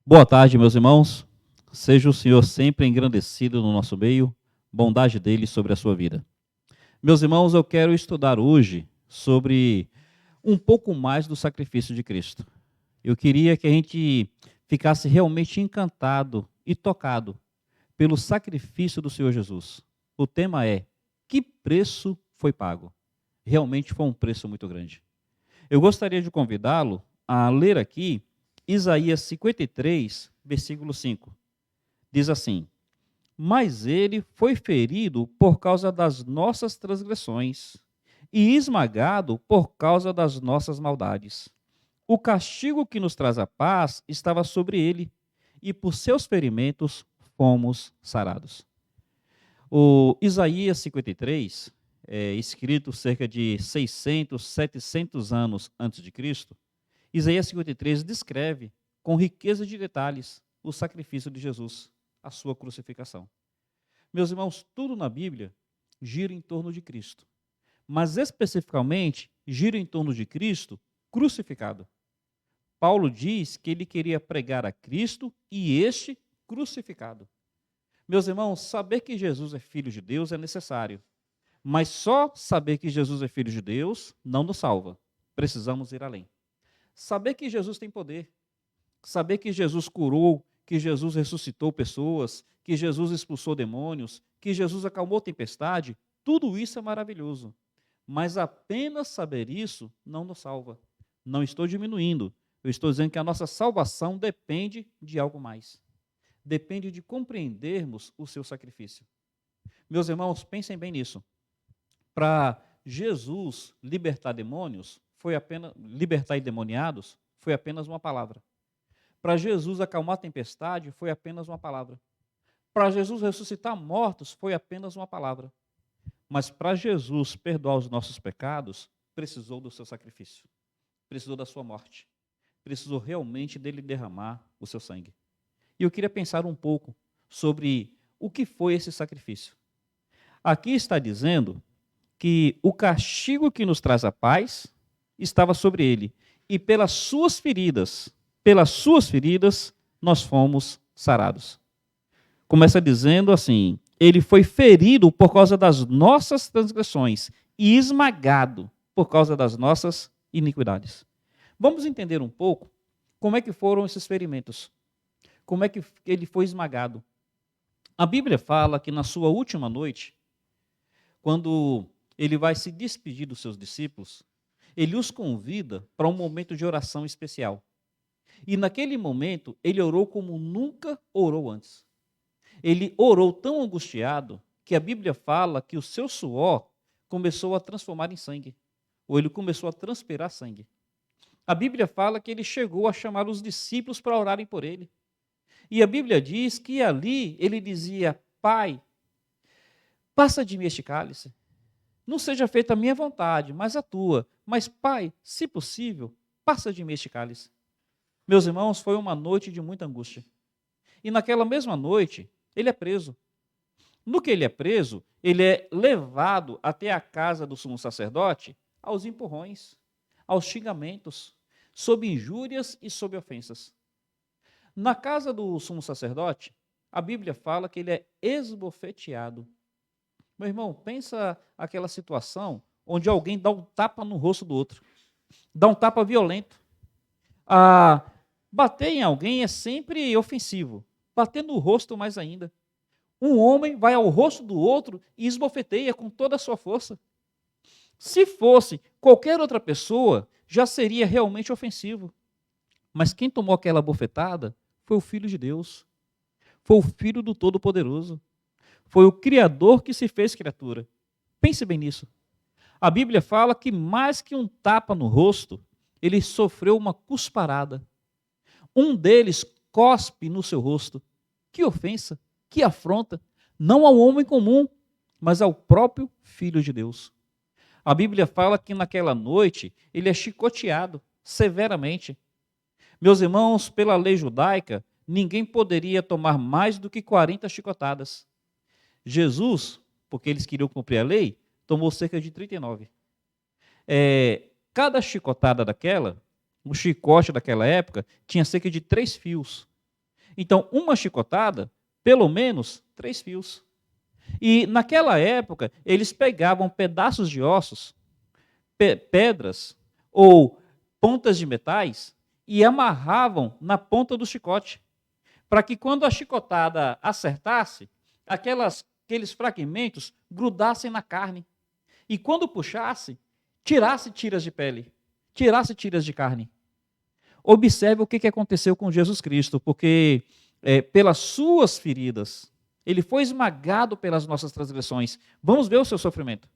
Boa tarde, meus irmãos. Seja o Senhor sempre engrandecido no nosso meio, bondade dele sobre a sua vida. Meus irmãos, eu quero estudar hoje sobre um pouco mais do sacrifício de Cristo. Eu queria que a gente ficasse realmente encantado e tocado pelo sacrifício do Senhor Jesus. O tema é: que preço foi pago? Realmente foi um preço muito grande. Eu gostaria de convidá-lo a ler aqui Isaías 53, versículo 5. Diz assim: Mas ele foi ferido por causa das nossas transgressões e esmagado por causa das nossas maldades. O castigo que nos traz a paz estava sobre ele, e por seus ferimentos fomos sarados. O Isaías 53, escrito cerca de 600, 700 anos antes de Cristo, Isaías 53 descreve com riqueza de detalhes o sacrifício de Jesus, a sua crucificação. Meus irmãos, tudo na Bíblia gira em torno de Cristo, mas especificamente gira em torno de Cristo crucificado. Paulo diz que ele queria pregar a Cristo e este crucificado. Meus irmãos, saber que Jesus é filho de Deus é necessário, mas só saber que Jesus é filho de Deus não nos salva. Precisamos ir além. Saber que Jesus tem poder, saber que Jesus curou, que Jesus ressuscitou pessoas, que Jesus expulsou demônios, que Jesus acalmou tempestade, tudo isso é maravilhoso. Mas apenas saber isso não nos salva. Não estou diminuindo. Eu estou dizendo que a nossa salvação depende de algo mais. Depende de compreendermos o seu sacrifício. Meus irmãos, pensem bem nisso. Para Jesus libertar demônios, libertar endemoniados, foi apenas uma palavra. Para Jesus acalmar a tempestade, foi apenas uma palavra. Para Jesus ressuscitar mortos, foi apenas uma palavra. Mas para Jesus perdoar os nossos pecados, precisou do seu sacrifício. Precisou da sua morte. Precisou realmente dele derramar o seu sangue. E eu queria pensar um pouco sobre o que foi esse sacrifício. Aqui está dizendo que o castigo que nos traz a paz estava sobre ele, e pelas suas feridas, nós fomos sarados. Começa dizendo assim: ele foi ferido por causa das nossas transgressões e esmagado por causa das nossas iniquidades. Vamos entender um pouco como é que foram esses ferimentos. Como é que ele foi esmagado? A Bíblia fala que na sua última noite, quando ele vai se despedir dos seus discípulos, ele os convida para um momento de oração especial. E naquele momento, ele orou como nunca orou antes. Ele orou tão angustiado que a Bíblia fala que o seu suor começou a transformar em sangue, ou ele começou a transpirar sangue. A Bíblia fala que ele chegou a chamar os discípulos para orarem por ele. E a Bíblia diz que ali ele dizia: Pai, passa de mim este cálice. Não seja feita a minha vontade, mas a tua. Mas, Pai, se possível, passa de mim este cálice. Meus irmãos, foi uma noite de muita angústia. E naquela mesma noite, ele é preso. No que ele é preso, ele é levado até a casa do sumo sacerdote aos empurrões, aos xingamentos, sob injúrias e sob ofensas. Na casa do sumo sacerdote, a Bíblia fala que ele é esbofeteado. Meu irmão, pensa aquela situação onde alguém dá um tapa no rosto do outro. Dá um tapa violento. Bater em alguém é sempre ofensivo. Bater no rosto mais ainda. Um homem vai ao rosto do outro e esbofeteia com toda a sua força. Se fosse qualquer outra pessoa, já seria realmente ofensivo. Mas quem tomou aquela bofetada foi o Filho de Deus. Foi o Filho do Todo-Poderoso. Foi o Criador que se fez criatura. Pense bem nisso. A Bíblia fala que mais que um tapa no rosto, ele sofreu uma cusparada. Um deles cospe no seu rosto. Que ofensa, que afronta, não ao homem comum, mas ao próprio Filho de Deus. A Bíblia fala que naquela noite ele é chicoteado severamente. Meus irmãos, pela lei judaica, ninguém poderia tomar mais do que 40 chicotadas. Jesus, porque eles queriam cumprir a lei, tomou cerca de 39. Cada chicotada daquela, o chicote daquela época, tinha cerca de 3 fios. Então, uma chicotada, pelo menos 3 fios. E naquela época, eles pegavam pedaços de ossos, pedras ou pontas de metais e amarravam na ponta do chicote, para que quando a chicotada acertasse, aqueles fragmentos grudassem na carne. E quando puxasse, tirasse tiras de pele, tirasse tiras de carne. Observe o que aconteceu com Jesus Cristo, porque pelas suas feridas, ele foi esmagado pelas nossas transgressões. Vamos ver o seu sofrimento.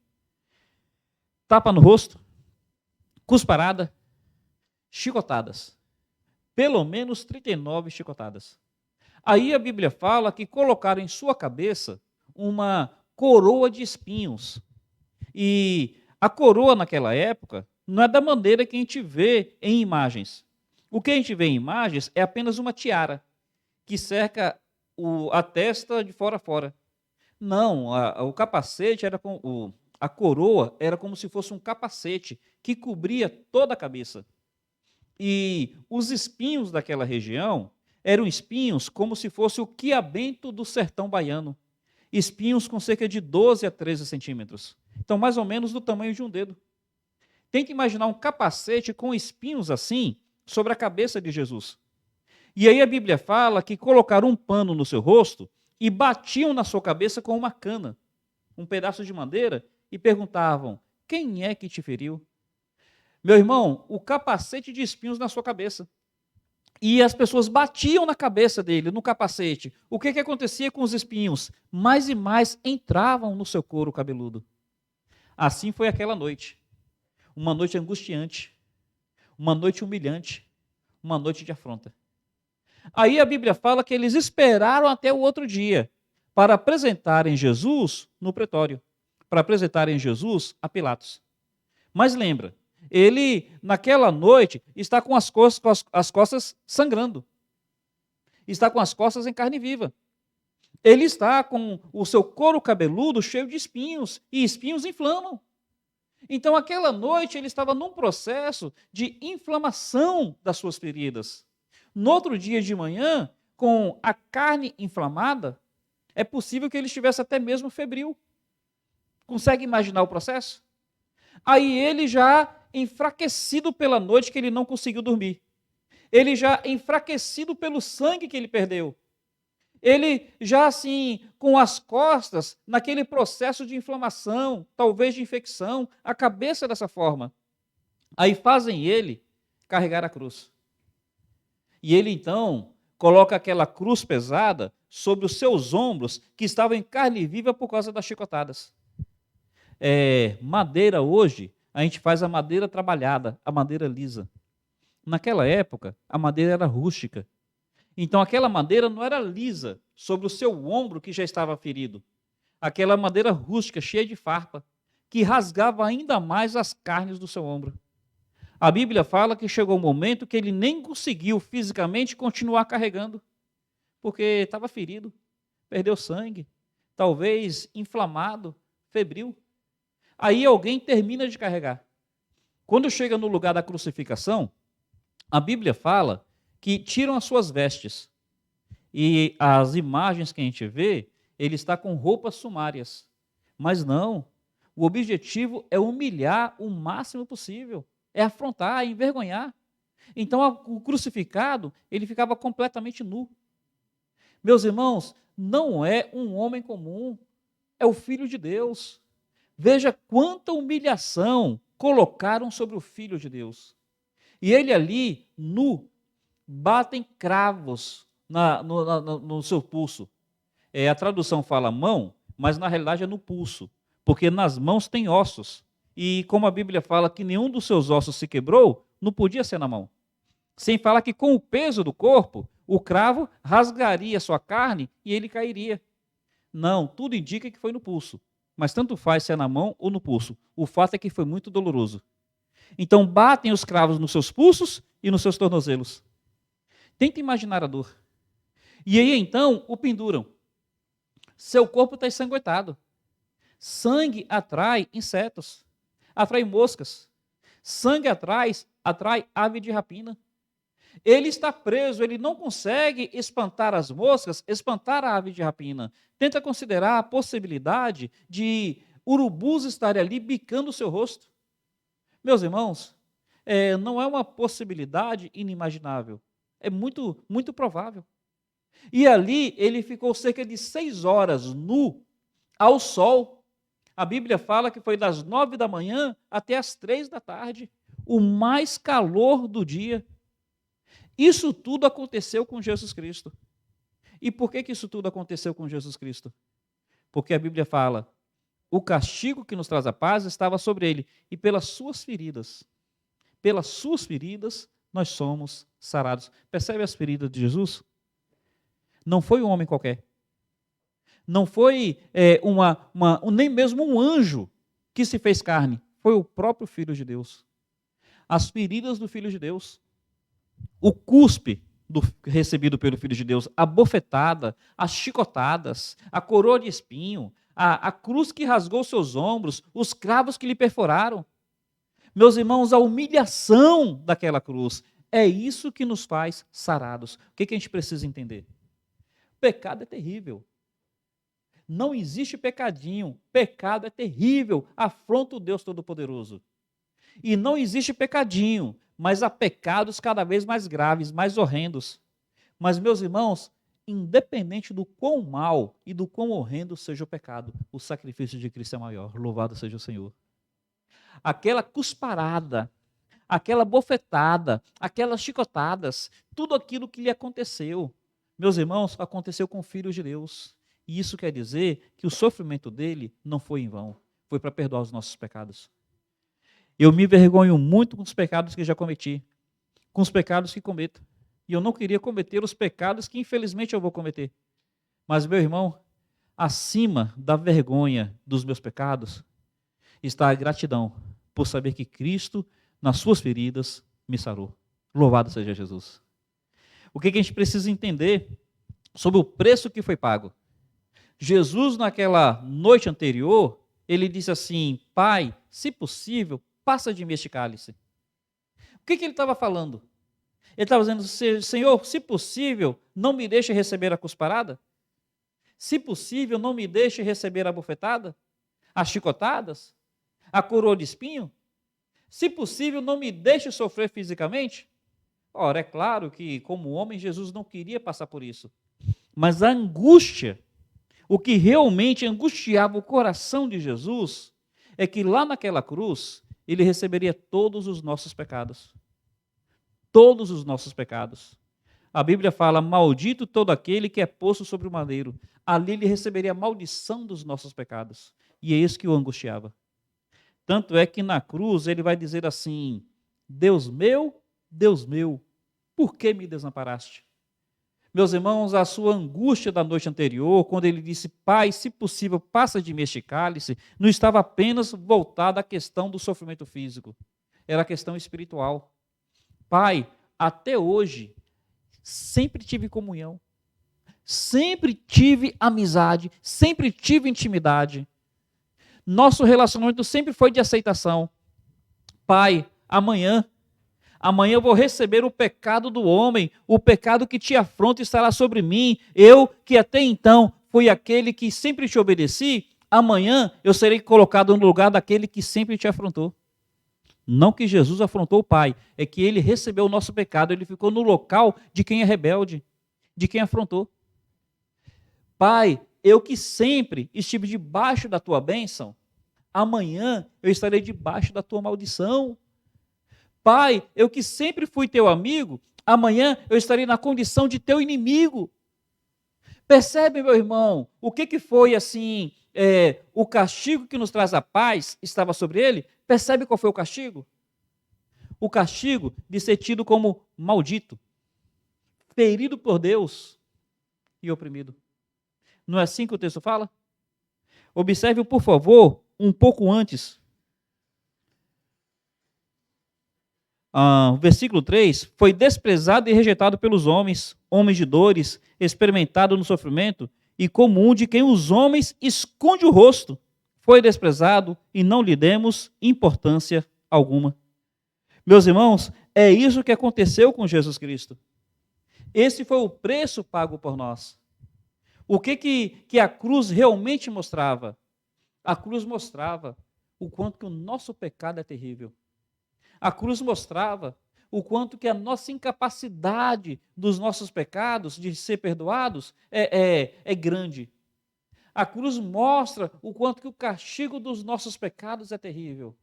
Tapa no rosto, cusparada, chicotadas. Pelo menos 39 chicotadas. Aí a Bíblia fala que colocaram em sua cabeça uma coroa de espinhos. E a coroa naquela época não é da maneira que a gente vê em imagens. O que a gente vê em imagens é apenas uma tiara que cerca a testa de fora a fora. Não, o capacete era a coroa era como se fosse um capacete que cobria toda a cabeça. E os espinhos daquela região eram espinhos como se fosse o quiabento do sertão baiano. Espinhos com cerca de 12 a 13 centímetros. Então, mais ou menos do tamanho de um dedo. Tente imaginar um capacete com espinhos assim sobre a cabeça de Jesus. E aí a Bíblia fala que colocaram um pano no seu rosto e batiam na sua cabeça com uma cana, um pedaço de madeira, e perguntavam: quem é que te feriu? Meu irmão, o capacete de espinhos na sua cabeça. E as pessoas batiam na cabeça dele, no capacete. O que acontecia com os espinhos? Mais e mais entravam no seu couro cabeludo. Assim foi aquela noite. Uma noite angustiante, uma noite humilhante, uma noite de afronta. Aí a Bíblia fala que eles esperaram até o outro dia para apresentarem Jesus no pretório, para apresentarem Jesus a Pilatos. Mas lembra, ele, naquela noite, está com as costas sangrando. Está com as costas em carne viva. Ele está com o seu couro cabeludo cheio de espinhos, e espinhos inflamam. Então, aquela noite, ele estava num processo de inflamação das suas feridas. No outro dia de manhã, com a carne inflamada, é possível que ele estivesse até mesmo febril. Consegue imaginar o processo? Aí ele já enfraquecido pela noite que ele não conseguiu dormir. Ele já enfraquecido pelo sangue que ele perdeu. Ele já assim, com as costas, naquele processo de inflamação, talvez de infecção, a cabeça dessa forma. Aí fazem ele carregar a cruz. E ele então coloca aquela cruz pesada sobre os seus ombros, que estavam em carne viva por causa das chicotadas. Madeira hoje, a gente faz a madeira trabalhada, a madeira lisa. Naquela época, a madeira era rústica. Então aquela madeira não era lisa sobre o seu ombro que já estava ferido. Aquela madeira rústica, cheia de farpa, que rasgava ainda mais as carnes do seu ombro. A Bíblia fala que chegou um momento que ele nem conseguiu fisicamente continuar carregando, porque estava ferido, perdeu sangue, talvez inflamado, febril. Aí alguém termina de carregar. Quando chega no lugar da crucificação, a Bíblia fala que tiram as suas vestes. E as imagens que a gente vê, ele está com roupas sumárias. Mas não, o objetivo é humilhar o máximo possível, é afrontar, é envergonhar. Então o crucificado, ele ficava completamente nu. Meus irmãos, não é um homem comum, é o Filho de Deus. Veja quanta humilhação colocaram sobre o Filho de Deus. E ele ali, nu, batem cravos no seu pulso. A tradução fala mão, mas na realidade é no pulso, porque nas mãos tem ossos. E como a Bíblia fala que nenhum dos seus ossos se quebrou, não podia ser na mão. Sem falar que com o peso do corpo, o cravo rasgaria sua carne e ele cairia. Não, tudo indica que foi no pulso. Mas tanto faz se é na mão ou no pulso. O fato é que foi muito doloroso. Então batem os cravos nos seus pulsos e nos seus tornozelos. Tenta imaginar a dor. E aí então o penduram. Seu corpo está ensanguentado. Sangue atrai insetos, atrai moscas. Sangue atrai ave de rapina. Ele está preso, ele não consegue espantar as moscas, espantar a ave de rapina. Tenta considerar a possibilidade de urubus estarem ali bicando o seu rosto. Meus irmãos, não é uma possibilidade inimaginável. É muito, muito provável. E ali ele ficou cerca de 6 horas nu, ao sol. A Bíblia fala que foi das 9 da manhã até as 3 da tarde, o mais calor do dia. Isso tudo aconteceu com Jesus Cristo. E por que isso tudo aconteceu com Jesus Cristo? Porque a Bíblia fala, o castigo que nos traz a paz estava sobre ele, e pelas suas feridas, nós somos sarados. Percebe as feridas de Jesus? Não foi um homem qualquer. Não foi nem mesmo um anjo que se fez carne. Foi o próprio Filho de Deus. As feridas do Filho de Deus. O cuspe recebido pelo Filho de Deus. A bofetada, as chicotadas, a coroa de espinho, a cruz que rasgou seus ombros, os cravos que lhe perfuraram. Meus irmãos, a humilhação daquela cruz. É isso que nos faz sarados. O que a gente precisa entender? Pecado é terrível. Não existe pecadinho. Pecado é terrível. Afronta o Deus Todo-Poderoso. E não existe pecadinho, mas há pecados cada vez mais graves, mais horrendos. Mas, meus irmãos, independente do quão mal e do quão horrendo seja o pecado, o sacrifício de Cristo é maior. Louvado seja o Senhor. Aquela cusparada, aquela bofetada, aquelas chicotadas, tudo aquilo que lhe aconteceu, meus irmãos, aconteceu com o Filho de Deus. E isso quer dizer que o sofrimento dele não foi em vão, foi para perdoar os nossos pecados. Eu me envergonho muito com os pecados que já cometi, com os pecados que cometo. E eu não queria cometer os pecados que infelizmente eu vou cometer. Mas, meu irmão, acima da vergonha dos meus pecados, está a gratidão por saber que Cristo, nas suas feridas, me sarou. Louvado seja Jesus. O que a gente precisa entender sobre o preço que foi pago? Jesus, naquela noite anterior, ele disse assim, Pai, se possível, passa de mim este cálice. O que ele estava falando? Ele estava dizendo, Senhor, se possível, não me deixe receber a cusparada? Se possível, não me deixe receber a bofetada? As chicotadas? A coroa de espinho? Se possível, não me deixe sofrer fisicamente? Ora, é claro que, como homem, Jesus não queria passar por isso. Mas a angústia, o que realmente angustiava o coração de Jesus, é que lá naquela cruz, ele receberia todos os nossos pecados. Todos os nossos pecados. A Bíblia fala, maldito todo aquele que é posto sobre o madeiro. Ali ele receberia a maldição dos nossos pecados. E é isso que o angustiava. Tanto é que na cruz ele vai dizer assim, Deus meu, por que me desamparaste? Meus irmãos, a sua angústia da noite anterior, quando ele disse, Pai, se possível, passa de mim este cálice, não estava apenas voltada à questão do sofrimento físico, era a questão espiritual. Pai, até hoje, sempre tive comunhão, sempre tive amizade, sempre tive intimidade. Nosso relacionamento sempre foi de aceitação. Pai, amanhã eu vou receber o pecado do homem, o pecado que te afronta estará sobre mim. Eu, que até então fui aquele que sempre te obedeci, amanhã eu serei colocado no lugar daquele que sempre te afrontou. Não que Jesus afrontou o Pai, é que ele recebeu o nosso pecado, ele ficou no local de quem é rebelde, de quem afrontou. Pai, eu que sempre estive debaixo da tua bênção, amanhã eu estarei debaixo da tua maldição. Pai, eu que sempre fui teu amigo, amanhã eu estarei na condição de teu inimigo. Percebe, meu irmão, o que foi assim, o castigo que nos traz a paz estava sobre ele? Percebe qual foi o castigo? O castigo de ser tido como maldito, ferido por Deus e oprimido. Não é assim que o texto fala? Observe, por favor, um pouco antes. Versículo 3, foi desprezado e rejeitado pelos homens, homens de dores, experimentado no sofrimento, e como um de quem os homens esconde o rosto, foi desprezado e não lhe demos importância alguma. Meus irmãos, É isso que aconteceu com Jesus Cristo. Esse foi o preço pago por nós. O que a cruz realmente mostrava? A cruz mostrava o quanto que o nosso pecado é terrível. A cruz mostrava o quanto que a nossa incapacidade dos nossos pecados de ser perdoados é grande. A cruz mostra o quanto que o castigo dos nossos pecados é terrível.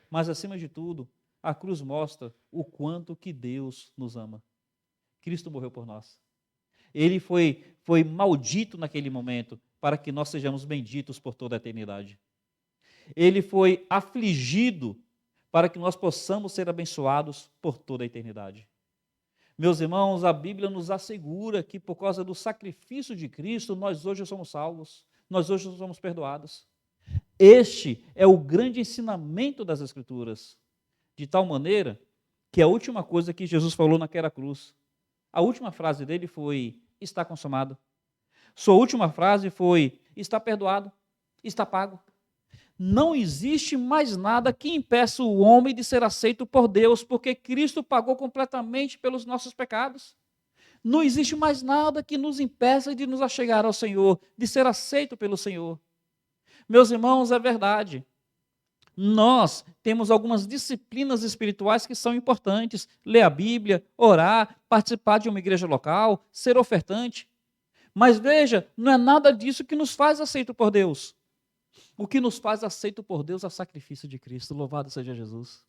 Mas, acima de tudo, a cruz mostra o quanto que Deus nos ama. Cristo morreu por nós. Ele foi maldito naquele momento para que nós sejamos benditos por toda a eternidade. Ele foi afligido para que nós possamos ser abençoados por toda a eternidade. Meus irmãos, a Bíblia nos assegura que por causa do sacrifício de Cristo, nós hoje somos salvos, nós hoje somos perdoados. Este é o grande ensinamento das Escrituras, de tal maneira que a última coisa que Jesus falou naquela cruz, a última frase dele foi: está consumado. Sua última frase foi: está perdoado, está pago. Não existe mais nada que impeça o homem de ser aceito por Deus, porque Cristo pagou completamente pelos nossos pecados. Não existe mais nada que nos impeça de nos achegar ao Senhor, de ser aceito pelo Senhor. Meus irmãos, é verdade. Nós temos algumas disciplinas espirituais que são importantes: ler a Bíblia, orar, participar de uma igreja local, ser ofertante. Mas veja, não é nada disso que nos faz aceito por Deus. O que nos faz aceito por Deus é o sacrifício de Cristo. Louvado seja Jesus.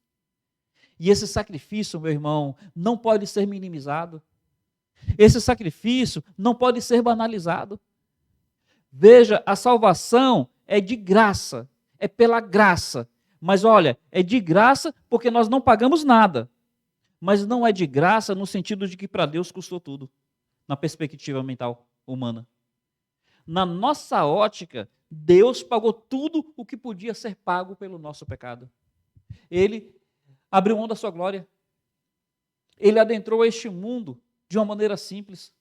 E esse sacrifício, meu irmão, não pode ser minimizado. Esse sacrifício não pode ser banalizado. Veja, a salvação é de graça, é pela graça. Mas olha, é de graça porque nós não pagamos nada. Mas não é de graça no sentido de que para Deus custou tudo, na perspectiva mental humana. Na nossa ótica, Deus pagou tudo o que podia ser pago pelo nosso pecado. Ele abriu mão da sua glória. Ele adentrou este mundo de uma maneira simples.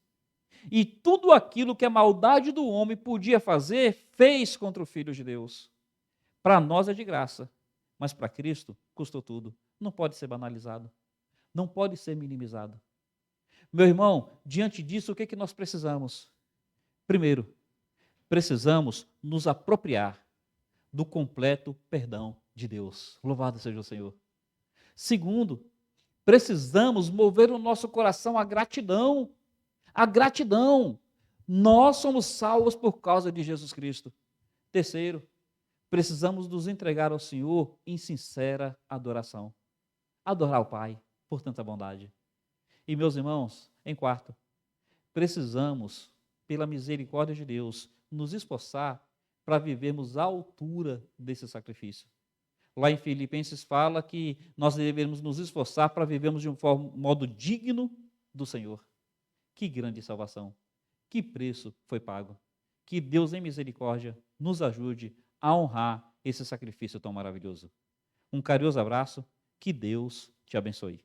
E tudo aquilo que a maldade do homem podia fazer, fez contra o Filho de Deus. Para nós é de graça, mas para Cristo custou tudo. Não pode ser banalizado. Não pode ser minimizado. Meu irmão, diante disso, o que nós precisamos? Primeiro, precisamos nos apropriar do completo perdão de Deus. Louvado seja o Senhor. Segundo, precisamos mover o nosso coração à gratidão. A gratidão. Nós somos salvos por causa de Jesus Cristo. Terceiro, precisamos nos entregar ao Senhor em sincera adoração. Adorar o Pai por tanta bondade. E, meus irmãos, em quarto, precisamos, pela misericórdia de Deus, nos esforçar para vivermos à altura desse sacrifício. Lá em Filipenses fala que nós devemos nos esforçar para vivermos de um modo digno do Senhor. Que grande salvação! Que preço foi pago! Que Deus, em misericórdia, nos ajude a honrar esse sacrifício tão maravilhoso. Um carinhoso abraço, que Deus te abençoe.